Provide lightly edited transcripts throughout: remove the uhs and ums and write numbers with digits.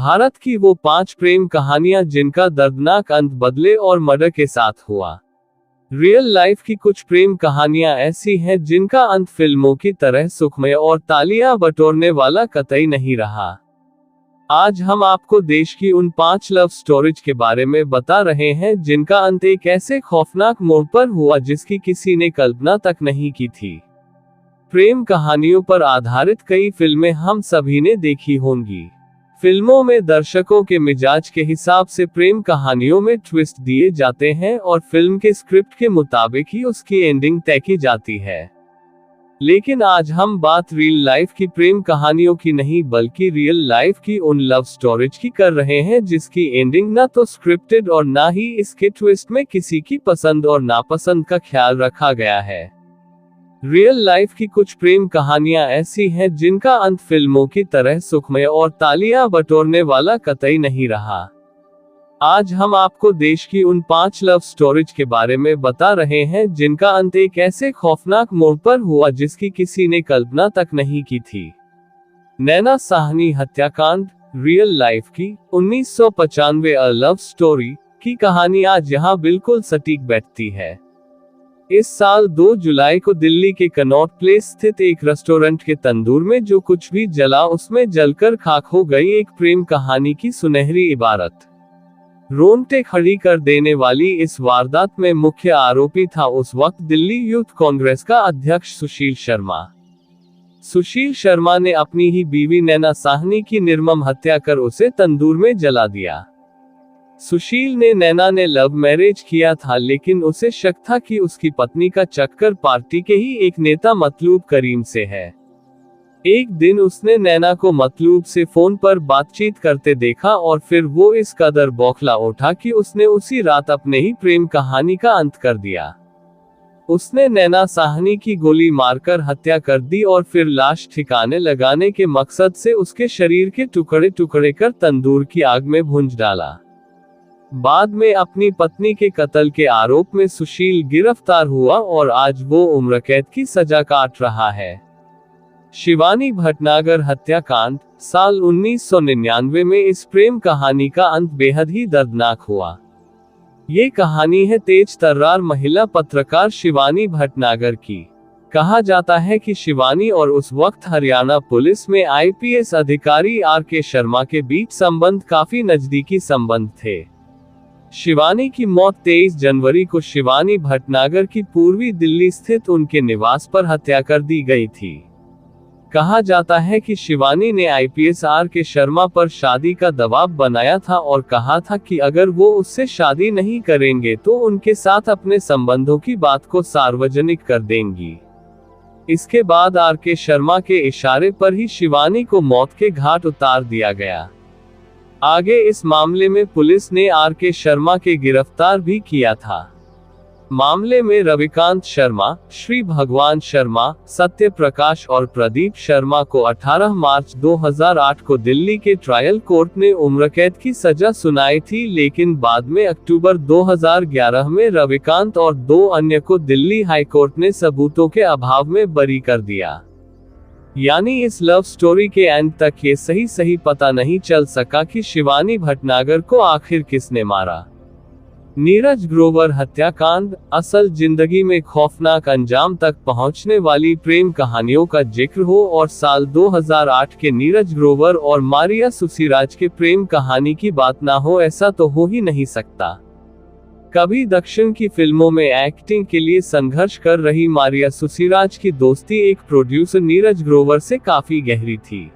भारत की वो 5 प्रेम कहानियां जिनका दर्दनाक अंत बदले और मर्डर के साथ हुआ। रियल लाइफ की कुछ प्रेम कहानियां ऐसी हैं जिनका अंत फिल्मों की तरह सुखमय और तालियां बटोरने वाला कतई नहीं रहा। आज हम आपको देश की उन 5 लव स्टोरीज के बारे में बता रहे हैं जिनका अंत एक ऐसे खौफनाक मोड़ पर हुआ जिसकी किसी ने कल्पना तक नहीं की थी। प्रेम कहानियों पर आधारित कई फिल्में हम सभी ने देखी होंगी। फिल्मों में दर्शकों के मिजाज के हिसाब से प्रेम कहानियों में ट्विस्ट दिए जाते हैं और फिल्म के स्क्रिप्ट के मुताबिक ही उसकी एंडिंग तय की जाती है। लेकिन आज हम बात रियल लाइफ की प्रेम कहानियों की नहीं बल्कि रियल लाइफ की उन लव स्टोरीज की कर रहे हैं जिसकी एंडिंग ना तो स्क्रिप्टेड और ना ही इसके ट्विस्ट में किसी की पसंद और नापसंद का ख्याल रखा गया है। रियल लाइफ की कुछ प्रेम कहानियां ऐसी हैं जिनका अंत फिल्मों की तरह सुखमय और तालियां बटोरने वाला कतई नहीं रहा। आज हम आपको देश की उन 5 लव स्टोरीज के बारे में बता रहे हैं जिनका अंत एक ऐसे खौफनाक मोड़ पर हुआ जिसकी किसी ने कल्पना तक नहीं की थी। नैना साहनी हत्याकांड रियल लाइफ की 1995 अ लव स्टोरी की कहानी आज यहाँ बिल्कुल सटीक बैठती है। इस साल 2 जुलाई को दिल्ली के कनॉट प्लेस स्थित एक रेस्टोरेंट के तंदूर में जो कुछ भी जला उसमें जलकर खाक हो गई एक प्रेम कहानी की सुनहरी इबारत। रोंगटे खड़ी कर देने वाली इस वारदात में मुख्य आरोपी था उस वक्त दिल्ली यूथ कांग्रेस का अध्यक्ष सुशील शर्मा। सुशील शर्मा ने अपनी ही बीवी नैना साहनी की निर्मम हत्या कर उसे तंदूर में जला दिया। सुशील ने नैना ने लव मैरिज किया था लेकिन उसे शक था कि उसकी पत्नी का चक्कर पार्टी के ही एक नेता मतलूब करीम से है। एक दिन उसने नैना को मतलूब से फोन पर बातचीत करते देखा और फिर वो इस कदर बौखला उठा कि उसने उसी रात अपने ही प्रेम कहानी का अंत कर दिया। उसने नैना साहनी की गोली मारकर हत्या कर दी और फिर लाश ठिकाने लगाने के मकसद से उसके शरीर के टुकड़े टुकड़े कर तंदूर की आग में भूंज डाला। बाद में अपनी पत्नी के कत्ल के आरोप में सुशील गिरफ्तार हुआ और आज वो उम्र कैद की सजा काट रहा है। शिवानी भटनागर हत्याकांड साल 1999 में इस प्रेम कहानी का अंत बेहद ही दर्दनाक हुआ। ये कहानी है तेज तर्रार महिला पत्रकार शिवानी भटनागर की। कहा जाता है कि शिवानी और उस वक्त हरियाणा पुलिस में आईपीएस अधिकारी आर.के. शर्मा के बीच संबंध काफी नजदीकी संबंध थे। शिवानी की मौत 23 जनवरी को शिवानी भटनागर की पूर्वी दिल्ली स्थित उनके निवास पर हत्या कर दी गई थी। कहा जाता है कि शिवानी ने आईपीएस आर.के. शर्मा पर शादी का दबाव बनाया था और कहा था कि अगर वो उससे शादी नहीं करेंगे तो उनके साथ अपने संबंधों की बात को सार्वजनिक कर देंगी। इसके बाद आर.के. शर्मा के इशारे पर ही शिवानी को मौत के घाट उतार दिया गया। आगे इस मामले में पुलिस ने आर.के. शर्मा के गिरफ्तार भी किया था। मामले में रविकांत शर्मा, श्री भगवान शर्मा, सत्य प्रकाश और प्रदीप शर्मा को 18 मार्च 2008 को दिल्ली के ट्रायल कोर्ट ने उम्र कैद की सजा सुनाई थी लेकिन बाद में अक्टूबर 2011 में रविकांत और 2 अन्य को दिल्ली हाई कोर्ट ने सबूतों के अभाव में बरी कर दिया। यानी इस लव स्टोरी के एंड तक ये सही पता नहीं चल सका कि शिवानी भटनागर को आखिर किसने मारा। नीरज ग्रोवर हत्याकांड असल जिंदगी में खौफनाक अंजाम तक पहुंचने वाली प्रेम कहानियों का जिक्र हो और साल 2008 के नीरज ग्रोवर और मारिया सुसीराज के प्रेम कहानी की बात ना हो ऐसा तो हो ही नहीं सकता। कभी दक्षिण की फिल्मों में एक्टिंग के लिए संघर्ष कर रही मारिया सुसीराज की दोस्ती एक प्रोड्यूसर नीरज ग्रोवर से काफी गहरी थी।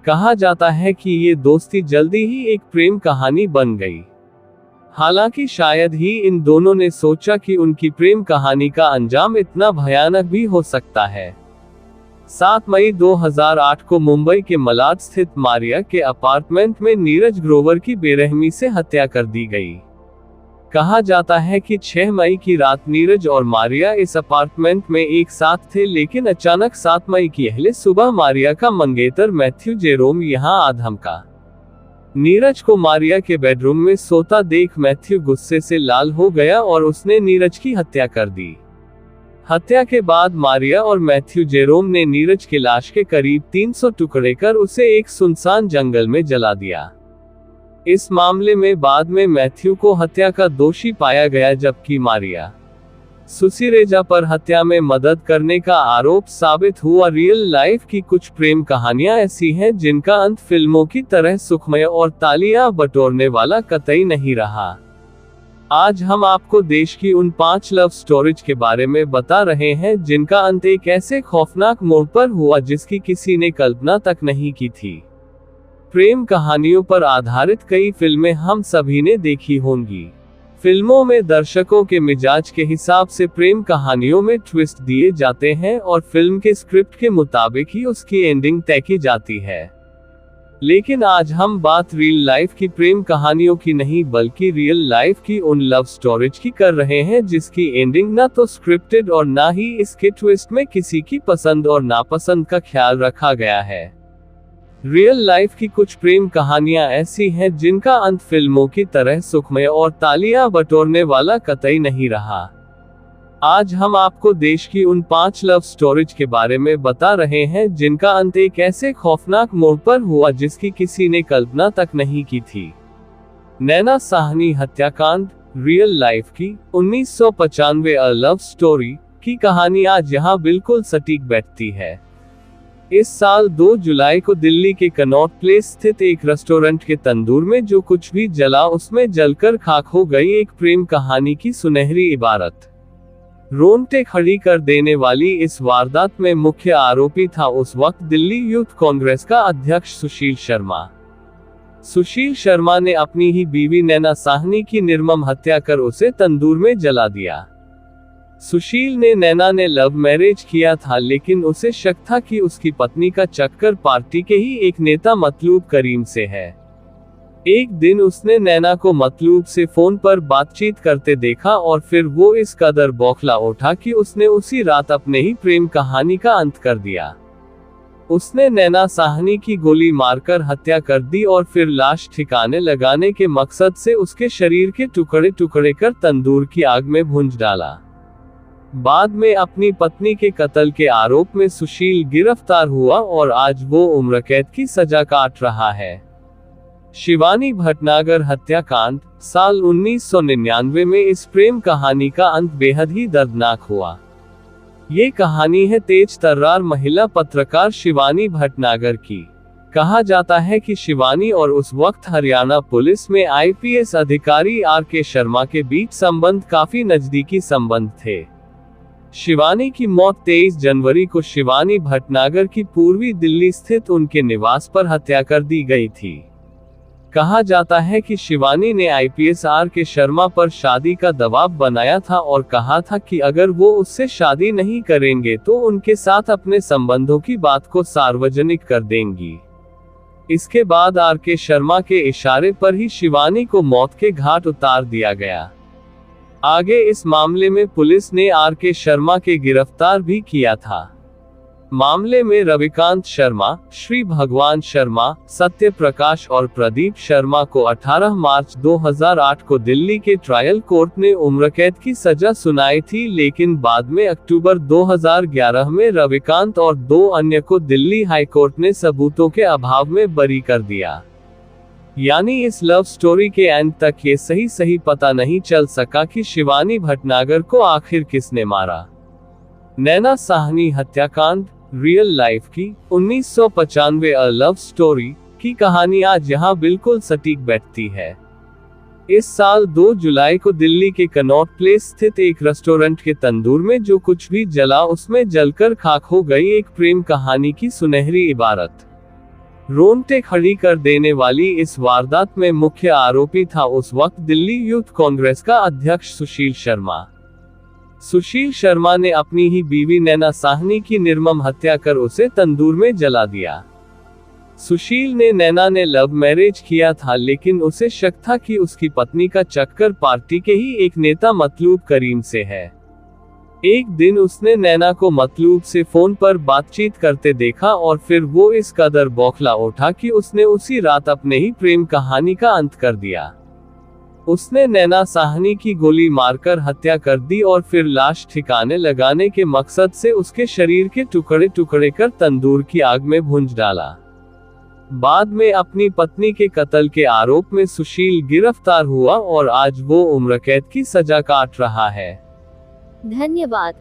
कहा जाता है कि ये दोस्ती जल्दी ही एक प्रेम कहानी बन गई। हालांकि शायद ही इन दोनों ने सोचा कि उनकी प्रेम कहानी का अंजाम इतना भयानक भी हो सकता है। 7 मई 2008 को मुंबई के मलाड स्थित मारिया के अपार्टमेंट में नीरज ग्रोवर की बेरहमी से हत्या कर दी गई। कहा जाता है कि 6 मई की रात नीरज और मारिया इस अपार्टमेंट में एक साथ थे लेकिन अचानक 7 मई की अहले सुबह मारिया का मंगेतर मैथ्यू जेरोम यहां आ धमका। नीरज को मारिया के बेडरूम में सोता देख मैथ्यू गुस्से से लाल हो गया और उसने नीरज की हत्या कर दी। हत्या के बाद मारिया और मैथ्यू जेरोम ने नीरज की लाश के करीब 300 टुकड़े कर उसे एक सुनसान जंगल में जला दिया। इस मामले में बाद में मैथ्यू को हत्या का दोषी पाया गया, जबकि मारिया सुसीरेजा पर हत्या में मदद करने का आरोप साबित हुआ। रियल लाइफ की कुछ प्रेम कहानियां ऐसी हैं जिनका अंत फिल्मों की तरह सुखमय और तालियां बटोरने वाला कतई नहीं रहा। आज हम आपको देश की उन 5 लव स्टोरीज के बारे में बता रहे हैं जिनका अंत एक ऐसे खौफनाक मोड़ पर हुआ जिसकी किसी ने कल्पना तक नहीं की थी। प्रेम कहानियों पर आधारित कई फिल्में हम सभी ने देखी होंगी। फिल्मों में दर्शकों के मिजाज के हिसाब से प्रेम कहानियों में ट्विस्ट दिए जाते हैं और फिल्म के स्क्रिप्ट के मुताबिक ही उसकी एंडिंग तय की जाती है। लेकिन आज हम बात रियल लाइफ की प्रेम कहानियों की नहीं, बल्कि रियल लाइफ की उन लव स्टोरीज की कर रहे हैं जिसकी एंडिंग ना तो स्क्रिप्टेड और ना ही इसके ट्विस्ट में किसी की पसंद और नापसंद का ख्याल रखा गया है। रियल लाइफ की कुछ प्रेम कहानियां ऐसी हैं जिनका अंत फिल्मों की तरह सुखमय और तालियां बटोरने वाला कतई नहीं रहा। आज हम आपको देश की उन 5 लव स्टोरीज के बारे में बता रहे हैं जिनका अंत एक ऐसे खौफनाक मोड़ पर हुआ जिसकी किसी ने कल्पना तक नहीं की थी। नैना साहनी हत्याकांड। रियल लाइफ की 1995 अ लव स्टोरी की कहानी आज यहाँ बिल्कुल सटीक बैठती है। इस साल 2 जुलाई को दिल्ली के कनॉट प्लेस स्थित एक रेस्टोरेंट के तंदूर में जो कुछ भी जला उसमें जलकर खाक हो गई एक प्रेम कहानी की सुनहरी इबारत। रोंगटे खड़ी कर देने वाली इस वारदात में मुख्य आरोपी था उस वक्त दिल्ली यूथ कांग्रेस का अध्यक्ष सुशील शर्मा। सुशील शर्मा ने अपनी ही बीवी नैना साहनी की निर्मम हत्या कर उसे तंदूर में जला दिया। सुशील ने नैना ने लव मैरिज किया था, लेकिन उसे शक था कि उसकी पत्नी का चक्कर पार्टी के ही एक नेता मतलूब करीम से है। एक दिन उसने नैना को मतलूब से फोन पर बातचीत करते देखा और फिर वो इस कदर बौखला उठा कि उसने उसी रात अपने ही प्रेम कहानी का अंत कर दिया। उसने नैना साहनी की गोली मारकर हत्या कर दी और फिर लाश ठिकाने लगाने के मकसद से उसके शरीर के टुकड़े टुकड़े कर तंदूर की आग में भूंज डाला। बाद में अपनी पत्नी के कत्ल के आरोप में सुशील गिरफ्तार हुआ और आज वो उम्र कैद की सजा काट रहा है। शिवानी भटनागर हत्याकांड। साल 1999 में इस प्रेम कहानी का अंत बेहद ही दर्दनाक हुआ। ये कहानी है तेज तर्रार महिला पत्रकार शिवानी भटनागर की। कहा जाता है कि शिवानी और उस वक्त हरियाणा पुलिस में आईपीएस अधिकारी आर.के. शर्मा के बीच संबंध काफी नजदीकी संबंध थे। शिवानी की मौत 23 जनवरी को शिवानी भटनागर की पूर्वी दिल्ली स्थित उनके निवास पर हत्या कर दी गई थी। कहा जाता है कि शिवानी ने आईपीएस आर.के. शर्मा पर शादी का दबाव बनाया था और कहा था कि अगर वो उससे शादी नहीं करेंगे तो उनके साथ अपने संबंधों की बात को सार्वजनिक कर देंगी। इसके बाद आर.के. शर्मा के इशारे पर ही शिवानी को मौत के घाट उतार दिया गया। आगे इस मामले में पुलिस ने आर.के. शर्मा के गिरफ्तार भी किया था। मामले में रविकांत शर्मा, श्री भगवान शर्मा, सत्य प्रकाश और प्रदीप शर्मा को 18 मार्च 2008 को दिल्ली के ट्रायल कोर्ट ने उम्र कैद की सजा सुनाई थी, लेकिन बाद में अक्टूबर 2011 में रविकांत और 2 अन्य को दिल्ली हाई कोर्ट ने सबूतों के अभाव में बरी कर दिया। यानी इस लव स्टोरी के एंड तक ये सही पता नहीं चल सका कि शिवानी भटनागर को आखिर किसने मारा। नैना साहनी हत्याकांड। रियल लाइफ की 1995 अ लव स्टोरी की कहानी आज यहाँ बिल्कुल सटीक बैठती है। इस साल 2 जुलाई को दिल्ली के कनॉट प्लेस स्थित एक रेस्टोरेंट के तंदूर में जो कुछ भी जला उसमें जलकर खाक हो गई एक प्रेम कहानी की सुनहरी इबारत। रोंगटे खड़ी कर देने वाली इस वारदात में मुख्य आरोपी था उस वक्त दिल्ली यूथ कांग्रेस का अध्यक्ष सुशील शर्मा। सुशील शर्मा ने अपनी ही बीवी नैना साहनी की निर्मम हत्या कर उसे तंदूर में जला दिया। सुशील ने नैना ने लव मैरिज किया था, लेकिन उसे शक था कि उसकी पत्नी का चक्कर पार्टी के ही एक नेता मतलूब करीम से है। एक दिन उसने नैना को मतलूब से फोन पर बातचीत करते देखा और फिर वो इस कदर बौखला उठा कि उसने उसी रात अपने ही प्रेम कहानी का अंत कर दिया। उसने नैना साहनी की गोली मारकर हत्या कर दी और फिर लाश ठिकाने लगाने के मकसद से उसके शरीर के टुकड़े टुकड़े कर तंदूर की आग में भूंज डाला। बाद में अपनी पत्नी के कत्ल के आरोप में सुशील गिरफ्तार हुआ और आज वो उम्र कैद की सजा काट रहा है। धन्यवाद।